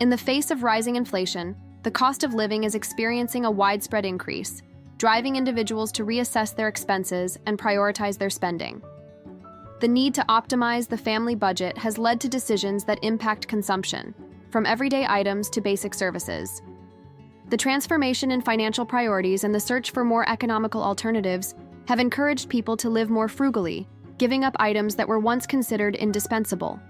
In the face of rising inflation, the cost of living is experiencing a widespread increase, driving individuals to reassess their expenses and prioritize their spending. The need to optimize the family budget has led to decisions that impact consumption, from everyday items to basic services. The transformation in financial priorities and the search for more economical alternatives have encouraged people to live more frugally, giving up items that were once considered indispensable.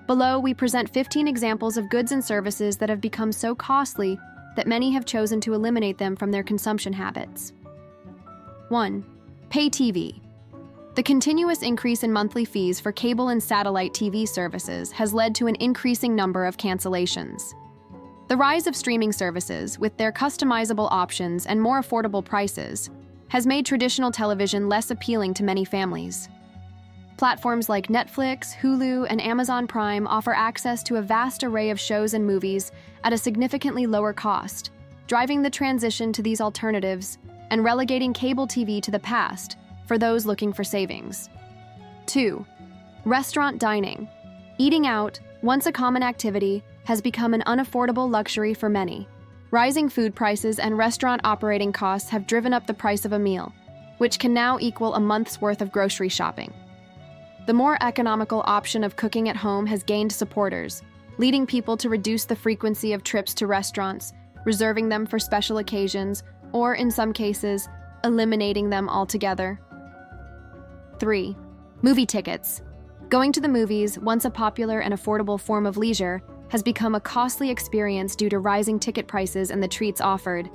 Below, we present 15 examples of goods and services that have become so costly that many have chosen to eliminate them from their consumption habits. 1. Pay TV. The continuous increase in monthly fees for cable and satellite TV services has led to an increasing number of cancellations. The rise of streaming services, with their customizable options and more affordable prices, has made traditional television less appealing to many families. Platforms like Netflix, Hulu, and Amazon Prime offer access to a vast array of shows and movies at a significantly lower cost, driving the transition to these alternatives and relegating cable TV to the past for those looking for savings. 2. Restaurant dining. Eating out, once a common activity, has become an unaffordable luxury for many. Rising food prices and restaurant operating costs have driven up the price of a meal, which can now equal a month's worth of grocery shopping. The more economical option of cooking at home has gained supporters, leading people to reduce the frequency of trips to restaurants, reserving them for special occasions, or in some cases, eliminating them altogether. 3. Movie tickets. Going to the movies, once a popular and affordable form of leisure, has become a costly experience due to rising ticket prices and the treats offered.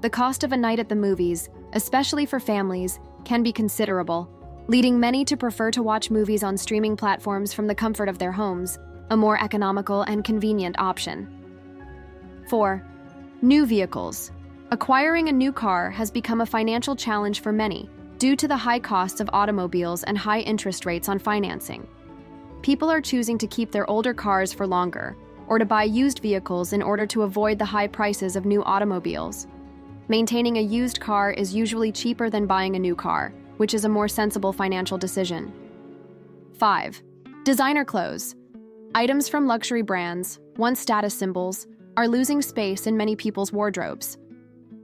The cost of a night at the movies, especially for families, can be considerable, leading many to prefer to watch movies on streaming platforms from the comfort of their homes, a more economical and convenient option. 4. New vehicles. Acquiring a new car has become a financial challenge for many, due to the high costs of automobiles and high interest rates on financing. People are choosing to keep their older cars for longer, or to buy used vehicles in order to avoid the high prices of new automobiles. Maintaining a used car is usually cheaper than buying a new car, which is a more sensible financial decision. 5. Designer clothes. Items from luxury brands, once status symbols, are losing space in many people's wardrobes.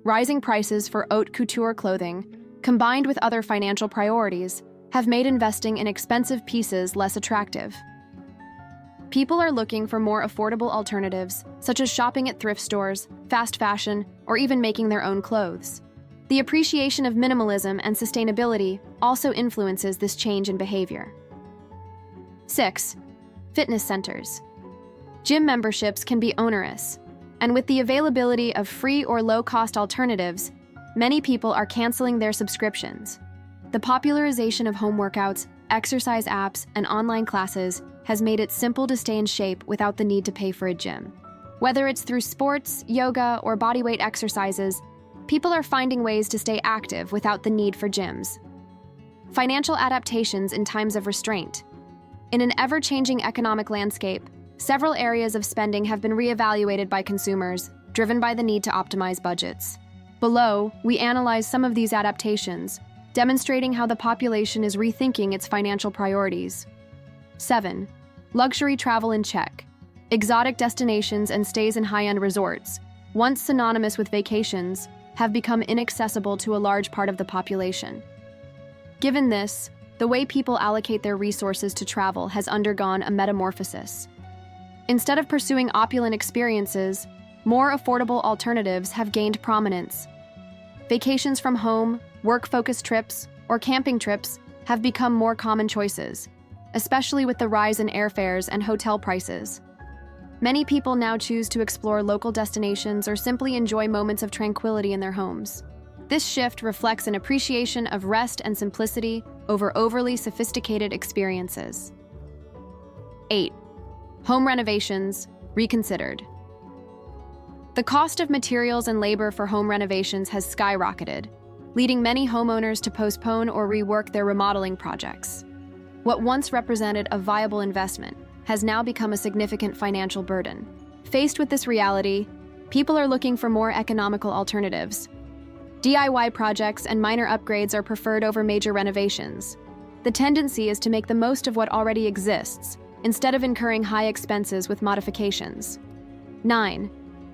Rising prices for haute couture clothing, combined with other financial priorities, have made investing in expensive pieces less attractive. People are looking for more affordable alternatives, such as shopping at thrift stores, fast fashion, or even making their own clothes. The appreciation of minimalism and sustainability also influences this change in behavior. 6. Fitness centers. Gym memberships can be onerous, and with the availability of free or low-cost alternatives, many people are canceling their subscriptions. The popularization of home workouts, exercise apps, and online classes has made it simple to stay in shape without the need to pay for a gym. Whether it's through sports, yoga, or bodyweight exercises, people are finding ways to stay active without the need for gyms. Financial adaptations in times of restraint. In an ever-changing economic landscape, several areas of spending have been reevaluated by consumers, driven by the need to optimize budgets. Below, we analyze some of these adaptations, demonstrating how the population is rethinking its financial priorities. 7. Luxury travel in check. Exotic destinations and stays in high-end resorts, once synonymous with vacations, have become inaccessible to a large part of the population. Given this, the way people allocate their resources to travel has undergone a metamorphosis. Instead of pursuing opulent experiences, more affordable alternatives have gained prominence. Vacations from home, work-focused trips, or camping trips have become more common choices, especially with the rise in airfares and hotel prices. Many people now choose to explore local destinations or simply enjoy moments of tranquility in their homes. This shift reflects an appreciation of rest and simplicity over overly sophisticated experiences. 8. Home renovations, reconsidered. The cost of materials and labor for home renovations has skyrocketed, leading many homeowners to postpone or rework their remodeling projects. What once represented a viable investment has now become a significant financial burden. Faced with this reality, people are looking for more economical alternatives. DIY projects and minor upgrades are preferred over major renovations. The tendency is to make the most of what already exists, instead of incurring high expenses with modifications. 9.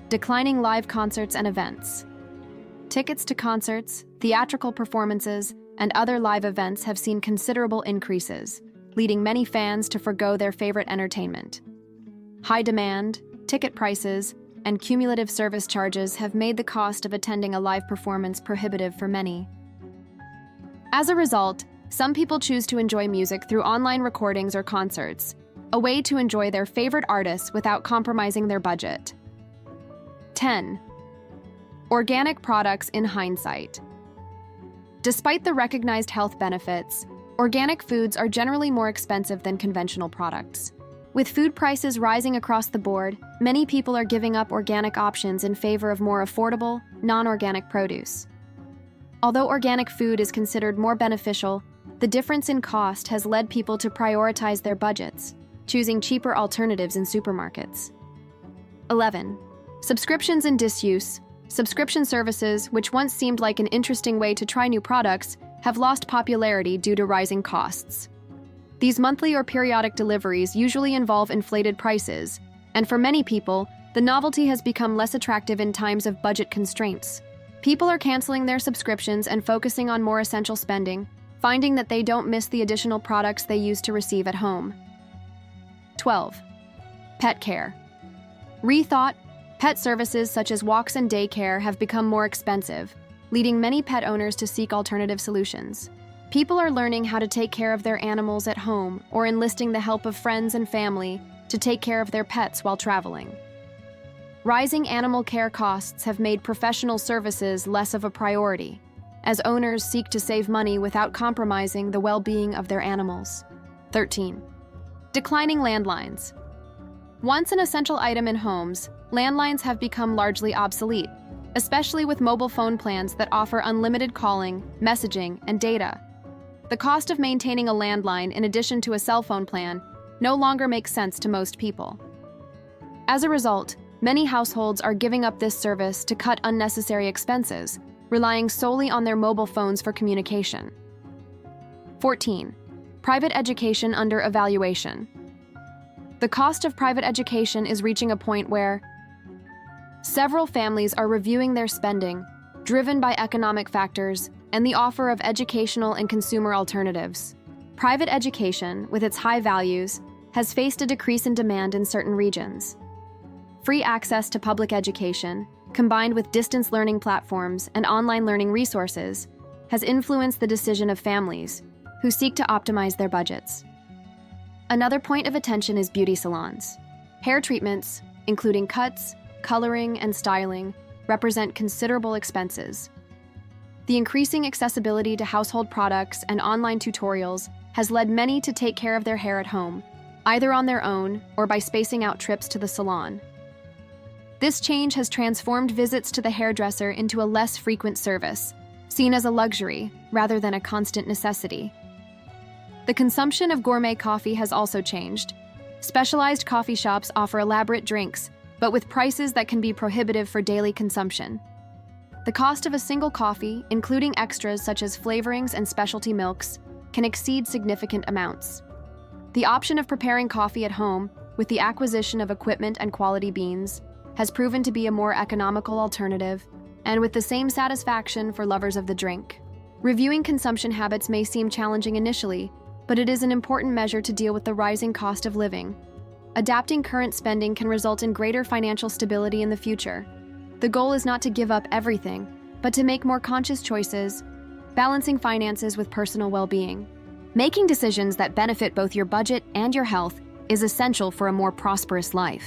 Declining live concerts and events. Tickets to concerts, theatrical performances, and other live events have seen considerable increases, leading many fans to forgo their favorite entertainment. High demand, ticket prices, and cumulative service charges have made the cost of attending a live performance prohibitive for many. As a result, some people choose to enjoy music through online recordings or concerts, a way to enjoy their favorite artists without compromising their budget. 10. Organic products in hindsight. Despite the recognized health benefits, organic foods are generally more expensive than conventional products. With food prices rising across the board, many people are giving up organic options in favor of more affordable, non-organic produce. Although organic food is considered more beneficial, the difference in cost has led people to prioritize their budgets, choosing cheaper alternatives in supermarkets. 11. Subscriptions and disuse. Subscription services, which once seemed like an interesting way to try new products, have lost popularity due to rising costs. These monthly or periodic deliveries usually involve inflated prices, and for many people, the novelty has become less attractive in times of budget constraints. People are canceling their subscriptions and focusing on more essential spending, finding that they don't miss the additional products they used to receive at home. 12. Pet care. Rethought, pet services such as walks and daycare have become more expensive, leading many pet owners to seek alternative solutions. People are learning how to take care of their animals at home or enlisting the help of friends and family to take care of their pets while traveling. Rising animal care costs have made professional services less of a priority, as owners seek to save money without compromising the well-being of their animals. 13. Declining landlines. Once an essential item in homes, landlines have become largely obsolete, especially with mobile phone plans that offer unlimited calling, messaging, and data. The cost of maintaining a landline in addition to a cell phone plan no longer makes sense to most people. As a result, many households are giving up this service to cut unnecessary expenses, relying solely on their mobile phones for communication. 14. Private education under evaluation. The cost of private education is reaching a point where several families are reviewing their spending, driven by economic factors and the offer of educational and consumer alternatives. Private education, with its high values, has faced a decrease in demand in certain regions. Free access to public education, combined with distance learning platforms and online learning resources, has influenced the decision of families who seek to optimize their budgets. Another point of attention is beauty salons. Hair treatments, including cuts, coloring, and styling, represent considerable expenses. The increasing accessibility to household products and online tutorials has led many to take care of their hair at home, either on their own or by spacing out trips to the salon. This change has transformed visits to the hairdresser into a less frequent service, seen as a luxury rather than a constant necessity. The consumption of gourmet coffee has also changed. Specialized coffee shops offer elaborate drinks, but with prices that can be prohibitive for daily consumption. The cost of a single coffee, including extras such as flavorings and specialty milks, can exceed significant amounts. The option of preparing coffee at home, with the acquisition of equipment and quality beans, has proven to be a more economical alternative, and with the same satisfaction for lovers of the drink. Reviewing consumption habits may seem challenging initially, but it is an important measure to deal with the rising cost of living. Adapting current spending can result in greater financial stability in the future. The goal is not to give up everything, but to make more conscious choices, balancing finances with personal well-being. Making decisions that benefit both your budget and your health is essential for a more prosperous life.